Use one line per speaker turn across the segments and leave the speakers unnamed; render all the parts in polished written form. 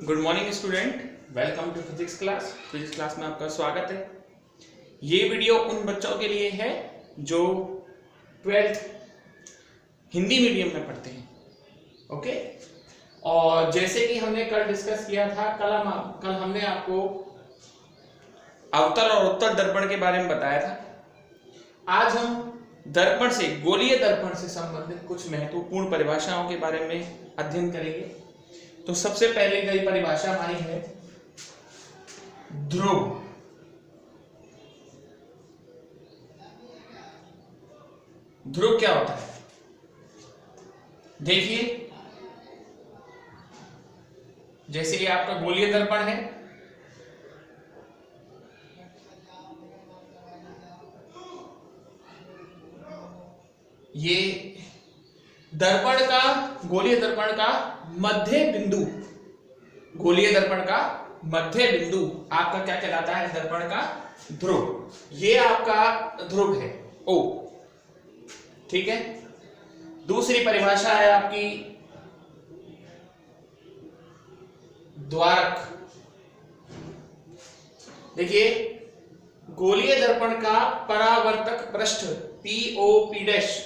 Good morning student, welcome to physics class. Physics class में आपका स्वागत है। ये वीडियो उन बच्चों के लिए है जो 12th हिंदी मीडियम में पढ़ते हैं। ओके, और जैसे कि हमने कल डिस्कस किया था, कल हमने आपको अवतल और उत्तल दर्पण के बारे में बताया था। आज हम दर्पण से, गोलीय दर्पण से संबंधित कुछ महत्वपूर्ण परिभाषाओं के बारे में अध्ययन करेंगे। तो सबसे पहले नई परिभाषा हमारी है ध्रुव। ध्रुव क्या होता है? देखिए, जैसे ये आपका गोलीय दर्पण है, ये दर्पण का, गोलीय दर्पण का मध्य बिंदु, गोलीय दर्पण का मध्य बिंदु आपका क्या कहलाता है? दर्पण का ध्रुव। ये आपका ध्रुव है O। ठीक है। दूसरी परिभाषा है आपकी द्वारक। देखिए, गोलीय दर्पण का परावर्तक पृष्ठ POP',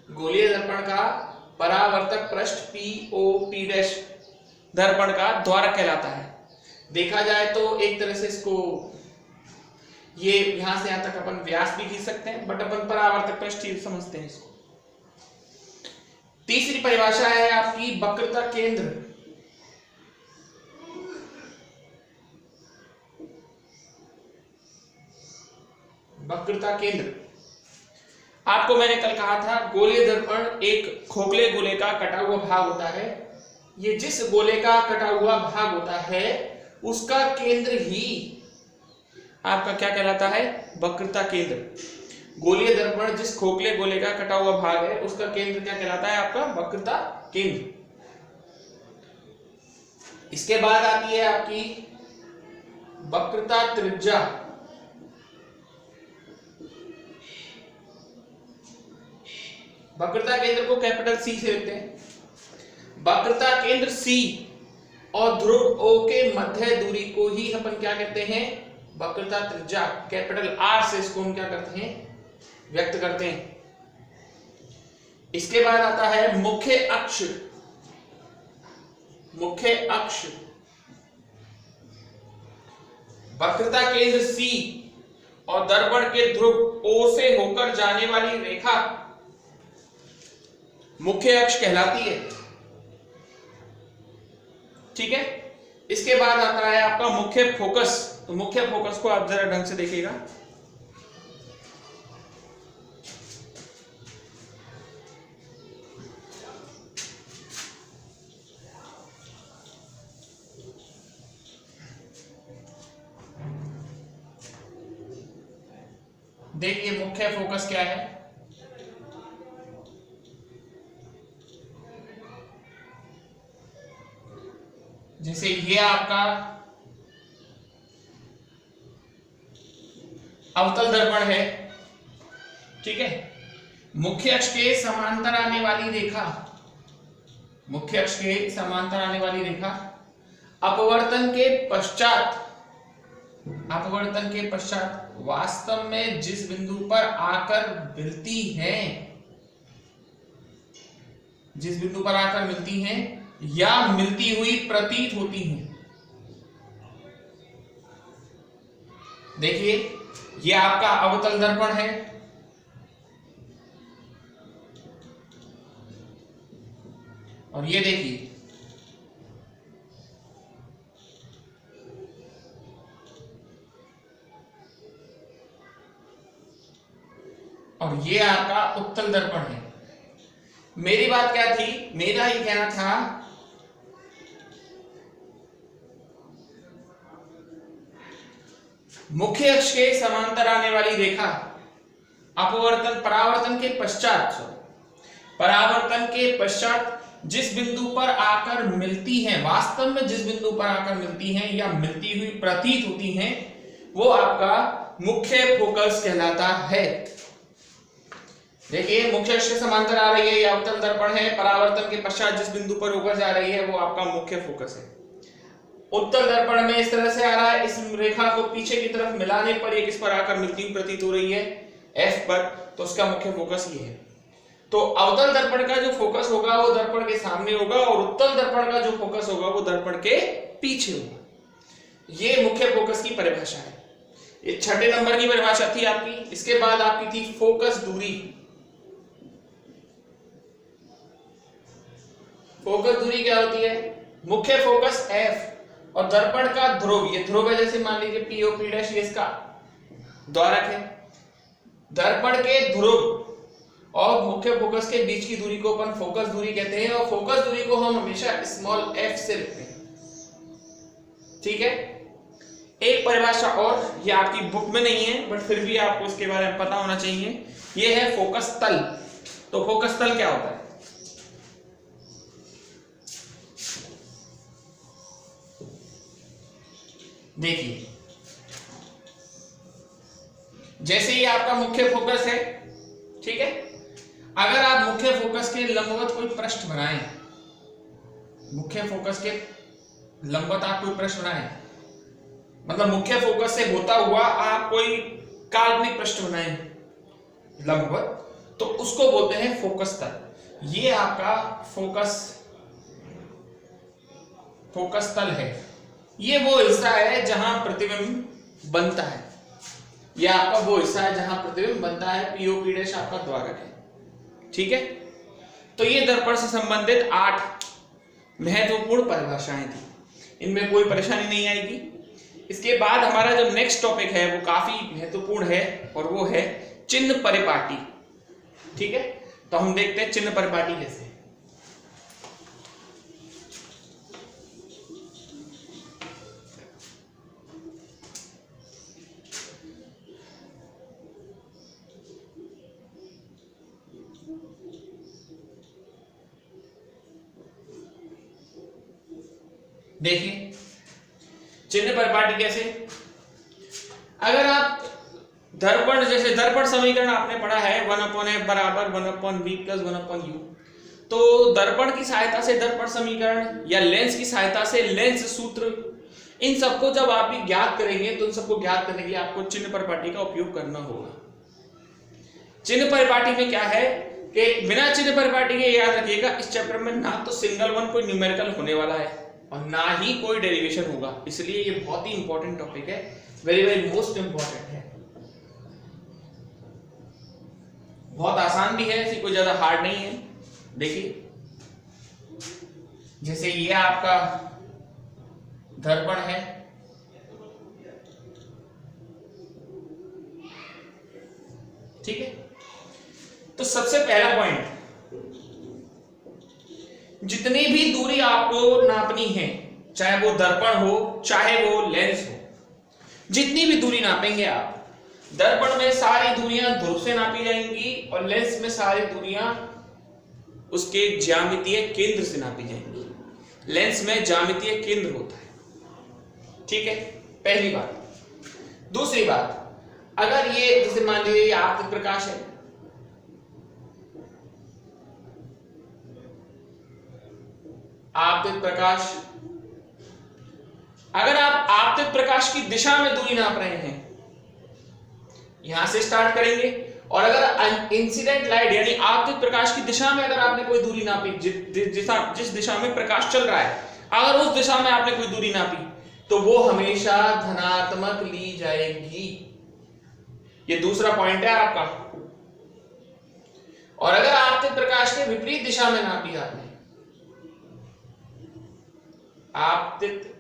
गोलीय दर्पण का परावर्तक पृष्ठ POP' दर्पण का द्वारक कहलाता है। देखा जाए तो एक तरह से इसको, ये यहां से यहां तक अपन व्यास भी खींच सकते हैं, बट अपन परावर्तक पृष्ठ ही समझते हैं इसको। तीसरी परिभाषा है आपकी वक्रता केंद्र। वक्रता केंद्र, आपको मैंने कल कहा था गोलीय दर्पण एक खोखले गोले का कटा हुआ भाग होता है। ये जिस गोले का कटा हुआ भाग होता है उसका केंद्र ही आपका क्या कहलाता है? वक्रता केंद्र। गोलीय दर्पण जिस खोखले गोले का कटा हुआ भाग है उसका केंद्र क्या कहलाता है? आपका वक्रता केंद्र। इसके बाद आती है आपकी वक्रता त्रिज्या। वक्रता केंद्र को कैपिटल C से लिखते हैं। वक्रता केंद्र C और ध्रुव O के मध्य दूरी को ही अपन क्या कहते हैं? वक्रता त्रिज्या, कैपिटल R से इसको हम क्या करते हैं? व्यक्त करते हैं। इसके बाद आता है मुख्य अक्ष। मुख्य अक्ष, वक्रता केंद्र C और दर्पण के ध्रुव O से होकर जाने वाली रेखा मुख्य अक्ष कहलाती है। ठीक है। इसके बाद आता है आपका मुख्य फोकस। तो मुख्य फोकस को आप जरा ढंग से देखिएगा। देखिए मुख्य फोकस क्या है? जैसे ये आपका अवतल दर्पण है, ठीक है। मुख्य अक्ष के समांतर आने वाली रेखा, मुख्य अक्ष के समांतर आने वाली रेखा अपवर्तन के पश्चात, अपवर्तन के पश्चात वास्तव में जिस बिंदु पर आकर मिलती है, जिस बिंदु पर आकर मिलती हैं या मिलती हुई प्रतीत होती हैं। देखिए, ये आपका अवतल दर्पण है, और ये देखिए और ये आपका उत्तल दर्पण है। मेरी बात क्या थी? मेरा ही कहना था मुख्य अक्ष के समांतर आने वाली रेखा अपवर्तन, परावर्तन के पश्चात, परावर्तन के पश्चात जिस बिंदु पर आकर मिलती हैं, वास्तव में जिस बिंदु पर आकर मिलती हैं या मिलती हुई प्रतीत होती हैं, वो आपका मुख्य फोकस कहलाता है। देखिए, मुख्य अक्ष के समांतर आ रही है, ये अवतल दर्पण है, परावर्तन के पश्चात जिस बिंदु पर होकर जा रही है वो आपका मुख्य फोकस है। उत्तल दर्पण में इस तरह से आ रहा है, इस रेखा को पीछे की तरफ मिलाने पर ये किस पर आकर मिलती हुई प्रतीत हो रही है, F पर, तो उसका मुख्य फोकस ये है। तो अवतल दर्पण का जो फोकस होगा वो दर्पण के सामने होगा और उत्तल दर्पण का जो फोकस होगा वो दर्पण के पीछे होगा। ये मुख्य फोकस की परिभाषा है। ये 6 नंबर की परिभाषा थी आपकी। इसके बाद आपकी थी फोकस दूरी। फोकस दूरी क्या होती है? मुख्य फोकस F और दर्पण का ध्रुव, ये ध्रुव है, जैसे मान लीजिए POP' ये इसका द्वारक है। दर्पण के ध्रुव और मुख्य फोकस के बीच की दूरी को अपन फोकस दूरी कहते हैं और फोकस दूरी को हम हमेशा स्मॉल f से लिखते हैं। ठीक है। एक परिभाषा और, ये आपकी बुक में नहीं है बट फिर भी आपको इसके बारे में पता होना चाहिए, ये है फोकस तल। तो फोकस तल क्या होता है? देखिए, जैसे ही आपका मुख्य फोकस है, ठीक है, अगर आप मुख्य फोकस के लंबवत कोई पृष्ठ बनाएं, मुख्य फोकस के लंबवत आप कोई पृष्ठ बनाएं, मतलब मुख्य फोकस से होता हुआ आप कोई काल्पनिक पृष्ठ बनाएं लंबवत, तो उसको बोलते हैं फोकस तल। ये आपका फोकस तल है। ये वो हिस्सा है जहां प्रतिबिंब बनता है। ये आपका वो हिस्सा है जहां प्रतिबिंब बनता है। POP' आपका द्वारक है। ठीक है। तो ये दर्पण से संबंधित 8 महत्वपूर्ण परिभाषाएं थी। इनमें कोई परेशानी नहीं आएगी। इसके बाद हमारा जो नेक्स्ट टॉपिक है वो काफी महत्वपूर्ण है और वो है चिन्ह परिपाटी। ठीक है। तो हम देखते हैं चिन्ह परिपाटी कैसे। देखिए चिन्ह परिपाटी कैसे। अगर आप दर्पण, जैसे दर्पण समीकरण आपने पढ़ा है 1/f बराबर 1/v प्लस 1/u, तो दर्पण की सहायता से दर्पण समीकरण या लेंस की सहायता से लेंस सूत्र, इन सबको जब आप भी ज्ञात करेंगे तो इन सबको ज्ञात करने के लिए आपको चिन्ह परिपाटी का उपयोग करना होगा। चिन्ह परिपाटी में क्या है कि बिना चिन्ह परिपाटी के याद रखिएगा, इस चैप्टर में ना तो सिंगल वन कोई न्यूमेरिकल होने वाला है और ना ही कोई डेरिवेशन होगा, इसलिए ये बहुत ही इंपॉर्टेंट टॉपिक है, वेरी वेरी मोस्ट इंपॉर्टेंट है। बहुत आसान भी है, ऐसी कोई ज्यादा हार्ड नहीं है। देखिए जैसे ये आपका दर्पण है, ठीक है। तो सबसे पहला पॉइंट, जितनी भी दूरी आपको नापनी है, चाहे वो दर्पण हो चाहे वो लेंस हो, जितनी भी दूरी नापेंगे आप, दर्पण में सारी दूरियां ध्रुव से नापी जाएंगी और लेंस में सारी दूरियां उसके ज्यामितीय केंद्र से नापी जाएंगी। लेंस में ज्यामितीय केंद्र होता है। ठीक है, पहली बात। दूसरी बात, अगर ये जैसे मान लीजिए आपतित प्रकाश है, आपतित प्रकाश, अगर आप आपतित प्रकाश की दिशा में दूरी नाप रहे हैं, यहां से स्टार्ट करेंगे, और अगर इंसिडेंट लाइट यानी आपतित प्रकाश की दिशा में अगर आपने कोई दूरी नापी, जिस दिशा में प्रकाश चल रहा है, अगर उस दिशा में आपने कोई दूरी नापी तो वो हमेशा धनात्मक ली जाएगी। ये दूसरा पॉइंट है आपका। और अगर आपतित प्रकाश के विपरीत दिशा में नापी आपने, आपतित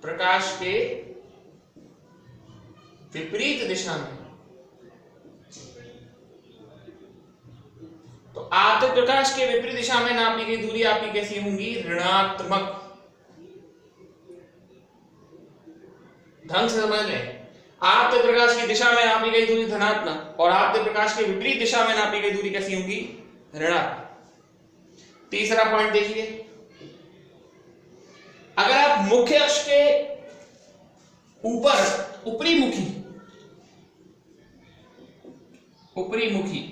प्रकाश के विपरीत दिशा में, तो आपतित प्रकाश के विपरीत दिशा में नापी गई दूरी आपकी कैसी होंगी? ऋणात्मक। ढंग से समझ लें, आपतित प्रकाश की दिशा में नापी गई दूरी धनात्मक और आपतित प्रकाश के विपरीत दिशा में नापी गई दूरी कैसी होंगी? ऋणात्मक। तीसरा पॉइंट देखिए, अगर आप मुख्य अक्ष के ऊपर ऊपरी मुखी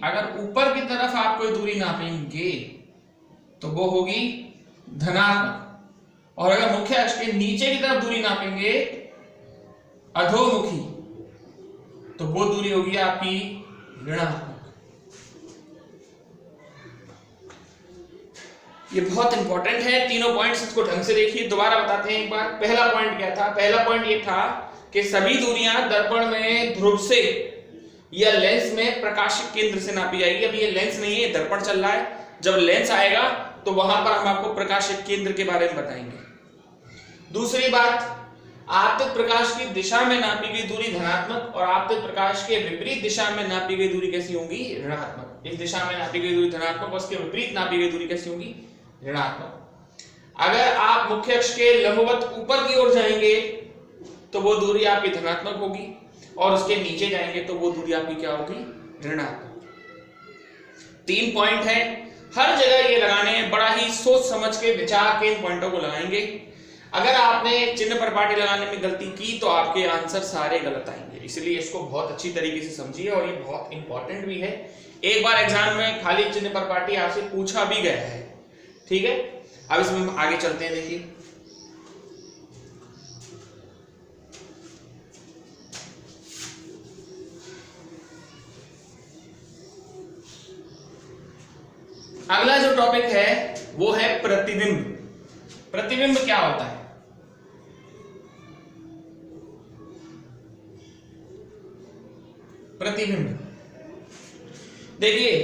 अगर ऊपर की तरफ आप कोई दूरी नापेंगे तो वो होगी धनात्मक, और अगर मुख्य अक्ष के नीचे की तरफ दूरी नापेंगे अधोमुखी, तो वो दूरी होगी आपकी ऋणात्मक। ये बहुत इंपॉर्टेंट है, तीनों पॉइंट्स इसको ढंग से देखिए। दोबारा बताते हैं एक बार। पहला पॉइंट क्या था? पहला पॉइंट ये था कि सभी दूरियां दर्पण में ध्रुव से या लेंस में प्रकाशिक केंद्र से नापी जाएगी। अब ये लेंस नहीं है, दर्पण चल रहा है। जब लेंस आएगा तो वहां पर हम आपको प्रकाशिक केंद्र के बारे में बताएंगे। दूसरी बात, आपतित प्रकाश की दिशा में नापी गई दूरी धनात्मक और आपतित प्रकाश के विपरीत दिशा में नापी गई दूरी कैसी होंगी? ऋणात्मक। इस दिशा में नापी गई दूरी धनात्मक और उसके विपरीत नापी गई दूरी कैसी होंगी? ऋणात्मक। अगर आप मुख्य अक्ष के लंबवत ऊपर की ओर जाएंगे तो वो दूरी आपकी धनात्मक होगी, और उसके नीचे जाएंगे तो वो दूरी आपकी क्या होगी? ऋणात्मक। 3 पॉइंट है, हर जगह ये लगाने हैं, बड़ा ही सोच समझ के विचार के इन पॉइंटों को लगाएंगे। अगर आपने चिन्ह पर पाटी लगाने में गलती की तो आपके आंसर सारे गलत आएंगे, इसलिए इसको बहुत अच्छी तरीके से समझिए, और ये बहुत इंपॉर्टेंट भी है। एक बार एग्जाम में खाली चिन्ह पर पाटी आपसे पूछा भी गया है, ठीक है। अब इसमें हम आगे चलते हैं। देखिए अगला जो टॉपिक है वो है प्रतिबिंब। प्रतिबिंब क्या होता है? प्रतिबिंब देखिए,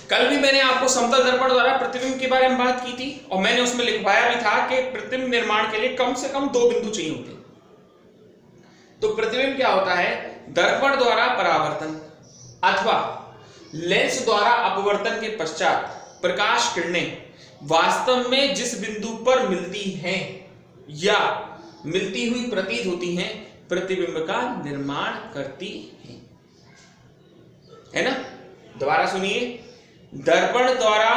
कल भी मैंने आपको समतल दर्पण द्वारा प्रतिबिंब के बारे में बात की थी, और मैंने उसमें लिखवाया भी था कि प्रतिबिंब निर्माण के लिए कम से कम 2 बिंदु चाहिए होते हैं। तो प्रतिबिंब क्या होता है? दर्पण द्वारा परावर्तन अथवा लेंस द्वारा अपवर्तन के पश्चात प्रकाश किरणें वास्तव में जिस बिंदु पर मिलती हैं या मिलती हुई प्रतीत होती हैं, प्रतिबिंब का निर्माण करती हैं, है ना। दोबारा सुनिए, दर्पण द्वारा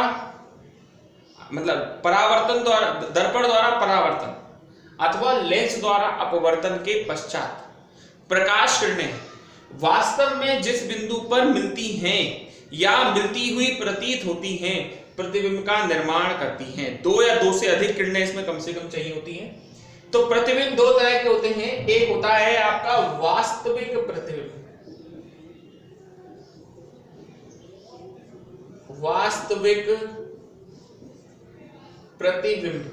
मतलब परावर्तन द्वारा, दर्पण द्वारा परावर्तन अथवा लेंस द्वारा अपवर्तन के पश्चात प्रकाश किरणें वास्तव में जिस बिंदु पर मिलती हैं या मिलती हुई प्रतीत होती हैं, प्रतिबिंब का निर्माण करती हैं। 2 या 2 से अधिक किरणें इसमें कम से कम चाहिए होती हैं। तो प्रतिबिंब 2 तरह के होते हैं। एक होता है आपका वास्तविक प्रतिबिंब, वास्तविक प्रतिबिंब।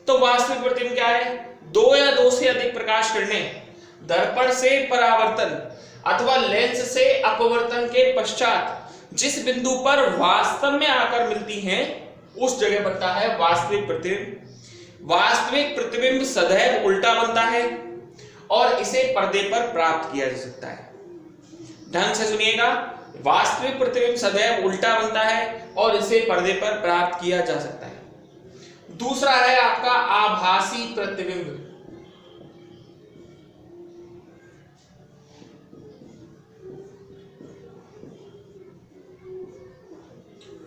तो वास्तविक प्रतिबिंब क्या है? 2 या 2 से अधिक प्रकाश किरणें दर्पण से परावर्तन अथवा लेंस से अपवर्तन के पश्चात जिस बिंदु पर वास्तव में आकर मिलती हैं, उस जगह बनता है वास्तविक प्रतिबिंब। वास्तविक प्रतिबिंब सदैव उल्टा बनता है और इसे पर्दे पर प्राप्त किया जा सकता है। ढंग से सुनिएगा, वास्तविक प्रतिबिंब सदैव उल्टा बनता है और इसे पर्दे पर प्राप्त किया जा सकता है। दूसरा है आपका आभासी प्रतिबिंब।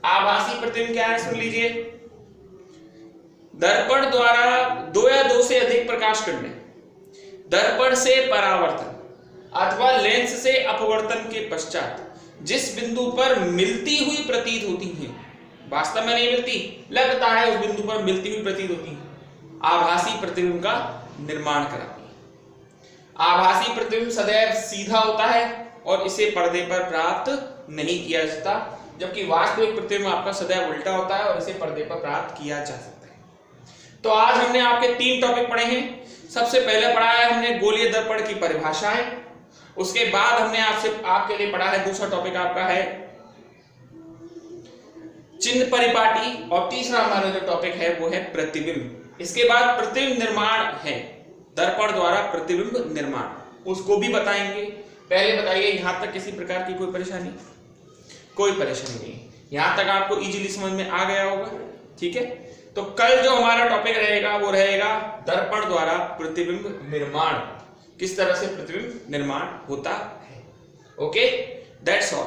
आभासी प्रतिबिंब क्या है? सुन लीजिए, दर्पण द्वारा 2 या 2 से अधिक प्रकाश किरणें दर्पण से परावर्तन अथवा लेंस से अपवर्तन के पश्चात जिस बिंदु पर मिलती हुई प्रतीत होती हैं, वास्तव में नहीं मिलती, लगता है उस बिंदु पर मिलती हुई प्रतीत होती हैं, आभासी प्रतिबिंब का निर्माण कराती है। आभासी प्रतिबिंब सदैव सीधा होता है और इसे पर्दे पर प्राप्त नहीं किया जा सकता, जबकि वास्तविक प्रतिबिंब आपका सदैव उल्टा होता है और इसे पर्दे पर प्राप्त किया जा सकता है। तो आज हमने आपके 3 टॉपिक पढ़े हैं। सबसे पहले पढ़ा है हमने गोलीय दर्पण की परिभाषाएं, उसके बाद हमने आपके लिए पढ़ा है दूसरा टॉपिक आपका है चिन्ह परिपाटी, और तीसरा हमारा जो टॉपिक है वो है प्रतिबिंब। इसके बाद प्रतिबिंब निर्माण है, दर्पण द्वारा प्रतिबिंब निर्माण, उसको भी बताएंगे। पहले बताइए, यहां तक किसी प्रकार की कोई परेशानी? कोई परेशानी नहीं, यहां तक आपको इजीली समझ में आ गया होगा, ठीक है। तो कल जो हमारा टॉपिक रहेगा वो रहेगा दर्पण द्वारा प्रतिबिंब निर्माण, किस तरह से प्रतिबिंब निर्माण होता है। Okay, that's all.